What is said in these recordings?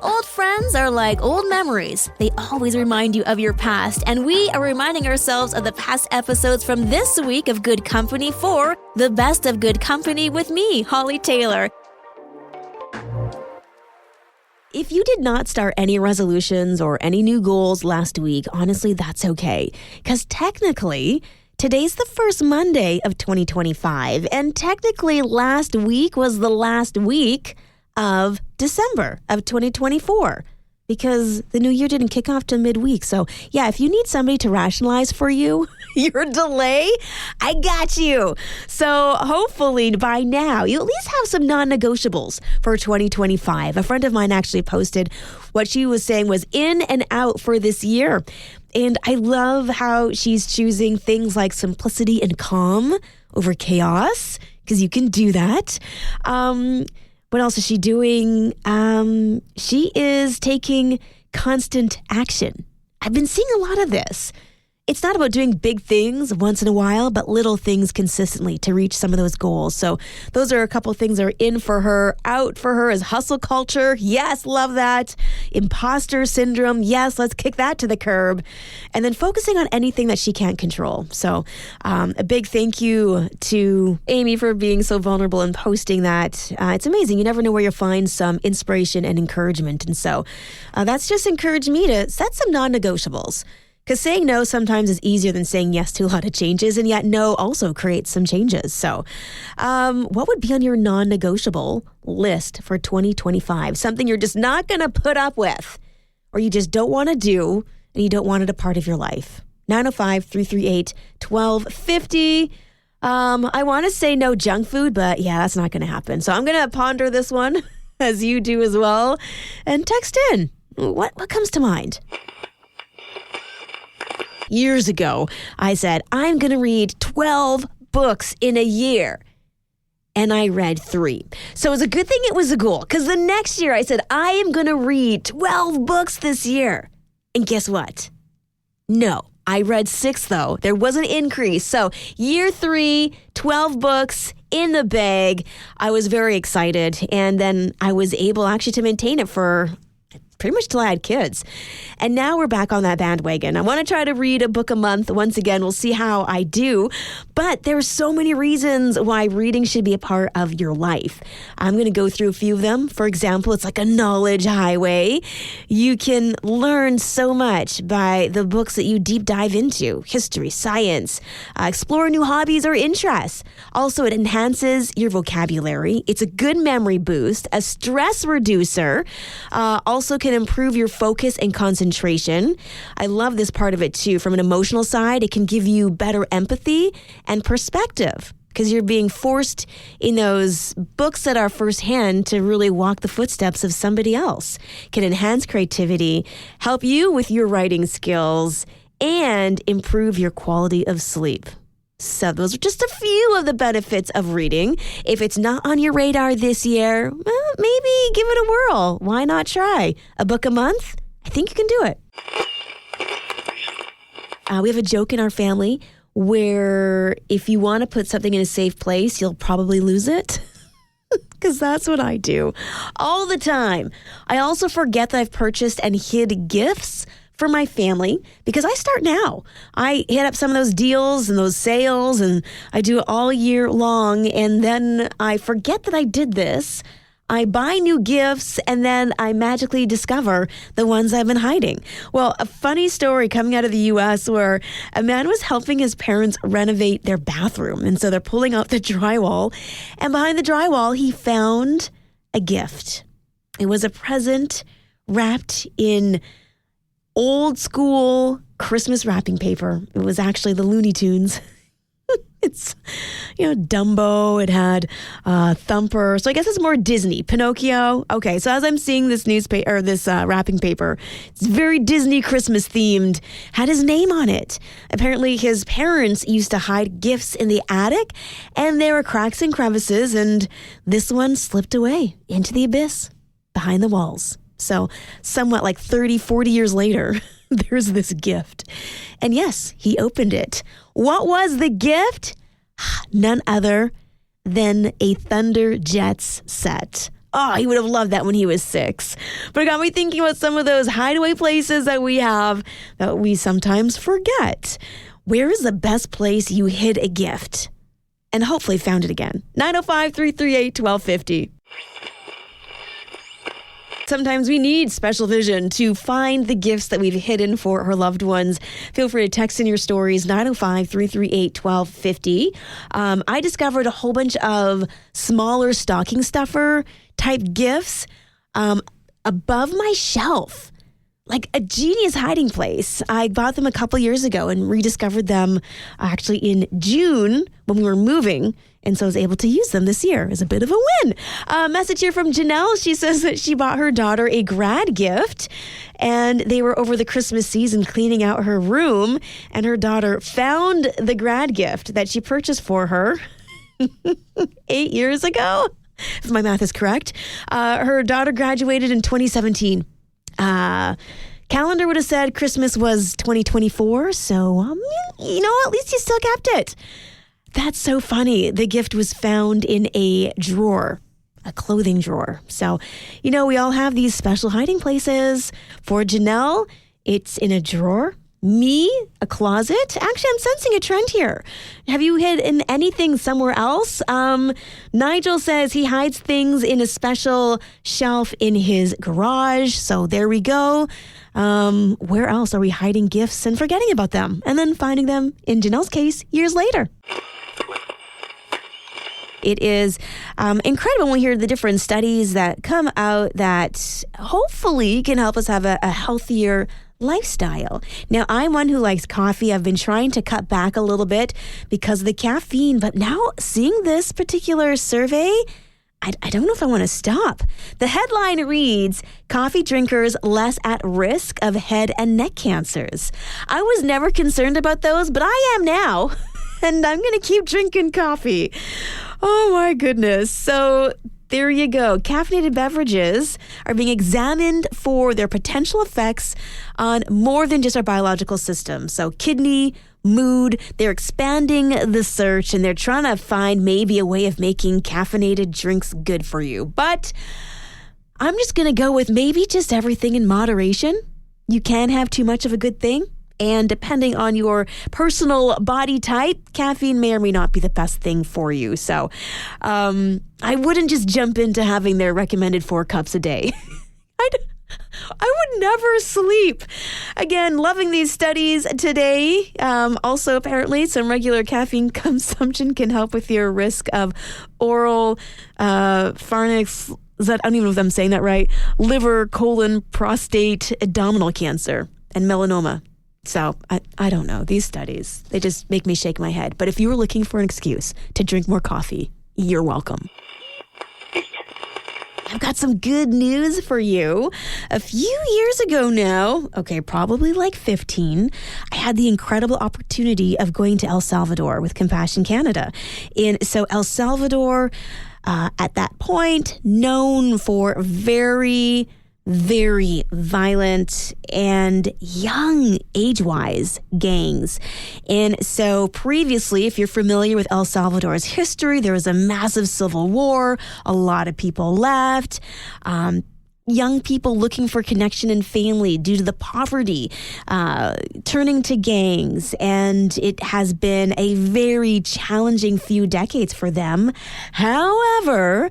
Old friends are like old memories. They always remind you of your past, and we are reminding ourselves of the past episodes from this week of Good Company for the Best of Good Company with me, Hollie Taylor. If you did not start any resolutions or any new goals last week, honestly, that's okay. Because technically, today's the first Monday of 2025, and technically last week was the last week of December of 2024 because the new year didn't kick off till midweek. So yeah, if you need somebody to rationalize for you your delay, I got you. So hopefully by now you at least have some non-negotiables for 2025. A friend of mine actually posted what she was saying was in and out for this year. And I love how she's choosing things like simplicity and calm over chaos, because you can do that. What else is she doing? She is taking constant action. I've been seeing a lot of this. It's not about doing big things once in a while, but little things consistently to reach some of those goals. So those are a couple of things that are in for her. Out for her is hustle culture. Yes, love that. Imposter syndrome. Yes, let's kick that to the curb. And then focusing on anything that she can't control. So a big thank you to Amy for being so vulnerable and posting that. It's amazing. You never know where you'll find some inspiration and encouragement. And so that's just encouraged me to set some non-negotiables. Because saying no sometimes is easier than saying yes to a lot of changes, and yet no also creates some changes. So what would be on your non-negotiable list for 2025? Something you're just not going to put up with, or you just don't want to do, and you don't want it a part of your life. 905-338-1250. I want to say no junk food, but yeah, that's not going to happen. So I'm going to ponder this one, as you do as well, and text in. What comes to mind? Years ago, I said, I'm going to read 12 books in a year. And I read 3. So it was a good thing it was a goal. Because the next year I said, I am going to read 12 books this year. And guess what? No, I read 6 though. There was an increase. So year 3, 12 books in the bag. I was very excited. And then I was able actually to maintain it for pretty much till I had kids. And now we're back on that bandwagon. I want to try to read a book a month. Once again, we'll see how I do. But there's so many reasons why reading should be a part of your life. I'm going to go through a few of them. For example, it's like a knowledge highway. You can learn so much by the books that you deep dive into. History, science, explore new hobbies or interests. Also, it enhances your vocabulary. It's a good memory boost, a stress reducer. Also can improve your focus and concentration. I love this part of it too. From an emotional side, it can give you better empathy and perspective because you're being forced in those books that are firsthand to really walk the footsteps of somebody else. It can enhance creativity, help you with your writing skills, and improve your quality of sleep. So those are just a few of the benefits of reading. If it's not on your radar this year, well, maybe give it a whirl. Why not try a book a month? I think you can do it. We have a joke in our family where if you want to put something in a safe place, you'll probably lose it. Because that's what I do all the time. I also forget that I've purchased and hid gifts for my family because I start now. I hit up some of those deals and those sales and I do it all year long. And then I forget that I did this. I buy new gifts and then I magically discover the ones I've been hiding. Well, a funny story coming out of the U.S. where a man was helping his parents renovate their bathroom. And so they're pulling out the drywall. And behind the drywall, he found a gift. It was a present wrapped in old school Christmas wrapping paper. It was actually the Looney Tunes. It's, Dumbo. It had Thumper. So I guess it's more Disney. Pinocchio. Okay, so as I'm seeing this newspaper or this wrapping paper, it's very Disney Christmas themed. Had his name on it. Apparently, his parents used to hide gifts in the attic, and there were cracks and crevices, and this one slipped away into the abyss behind the walls. So somewhat like 30, 40 years later, there's this gift. And yes, he opened it. What was the gift? None other than a Thunder Jets set. Oh, he would have loved that when he was 6. But it got me thinking about some of those hideaway places that we have that we sometimes forget. Where is the best place you hid a gift? And hopefully found it again. 905-338-1250. Sometimes we need special vision to find the gifts that we've hidden for our loved ones. Feel free to text in your stories, 905-338-1250. I discovered a whole bunch of smaller stocking stuffer type gifts above my shelf. Like a genius hiding place. I bought them a couple years ago and rediscovered them actually in June when we were moving. And so I was able to use them this year. It was a bit of a win. Message here from Janelle. She says that she bought her daughter a grad gift and they were over the Christmas season cleaning out her room. And her daughter found the grad gift that she purchased for her 8 years ago, if my math is correct. Her daughter graduated in 2017. Calendar would have said Christmas was 2024. So, at least you still kept it. That's so funny. The gift was found in a drawer, a clothing drawer. So, we all have these special hiding places. For Janelle, it's in a drawer. Me, a closet. Actually, I'm sensing a trend here. Have you hid in anything somewhere else? Nigel says he hides things in a special shelf in his garage. So there we go. Where else are we hiding gifts and forgetting about them and then finding them, in Janelle's case, years later? It is incredible when we hear the different studies that come out that hopefully can help us have a healthier lifestyle. Now, I'm one who likes coffee. I've been trying to cut back a little bit because of the caffeine, but now seeing this particular survey, I don't know if I want to stop. The headline reads, coffee drinkers less at risk of head and neck cancers. I was never concerned about those, but I am now. And I'm going to keep drinking coffee. Oh my goodness. So there you go. Caffeinated beverages are being examined for their potential effects on more than just our biological system. So kidney, mood, they're expanding the search and they're trying to find maybe a way of making caffeinated drinks good for you. But I'm just going to go with maybe just everything in moderation. You can't have too much of a good thing. And depending on your personal body type, caffeine may or may not be the best thing for you. So I wouldn't just jump into having their recommended 4 cups a day. I would never sleep. Again, loving these studies today. Also, apparently, some regular caffeine consumption can help with your risk of oral pharynx. I don't even know if I'm saying that right. Liver, colon, prostate, abdominal cancer, and melanoma. So I don't know. These studies, they just make me shake my head. But if you were looking for an excuse to drink more coffee, you're welcome. I've got some good news for you. A few years ago now, probably like 15, I had the incredible opportunity of going to El Salvador with Compassion Canada. So El Salvador, at that point, known for very violent and young age-wise gangs. And so previously, if you're familiar with El Salvador's history, there was a massive civil war. A lot of people left. Young people looking for connection and family due to the poverty, turning to gangs. And it has been a very challenging few decades for them. However,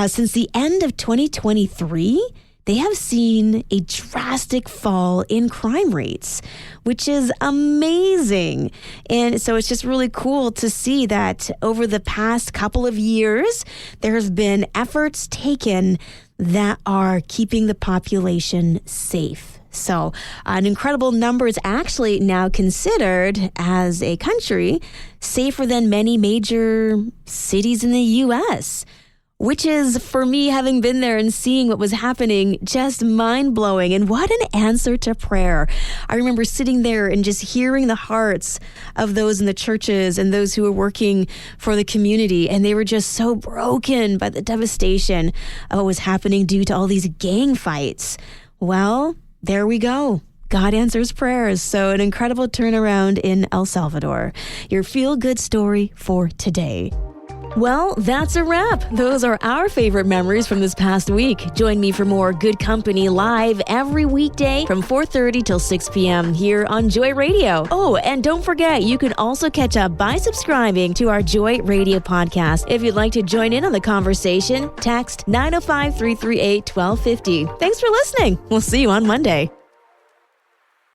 since the end of 2023, they have seen a drastic fall in crime rates, which is amazing. And so it's just really cool to see that over the past couple of years, there have been efforts taken that are keeping the population safe. So an incredible number is actually now considered as a country safer than many major cities in the U.S., which is, for me, having been there and seeing what was happening, just mind-blowing. And what an answer to prayer. I remember sitting there and just hearing the hearts of those in the churches and those who were working for the community. And they were just so broken by the devastation of what was happening due to all these gang fights. Well, there we go. God answers prayers. So an incredible turnaround in El Salvador. Your feel-good story for today. Well, that's a wrap. Those are our favorite memories from this past week. Join me for more Good Company live every weekday from 4:30 till 6 p.m. here on Joy Radio. Oh, and don't forget, you can also catch up by subscribing to our Joy Radio podcast. If you'd like to join in on the conversation, text 905-338-1250. Thanks for listening. We'll see you on Monday.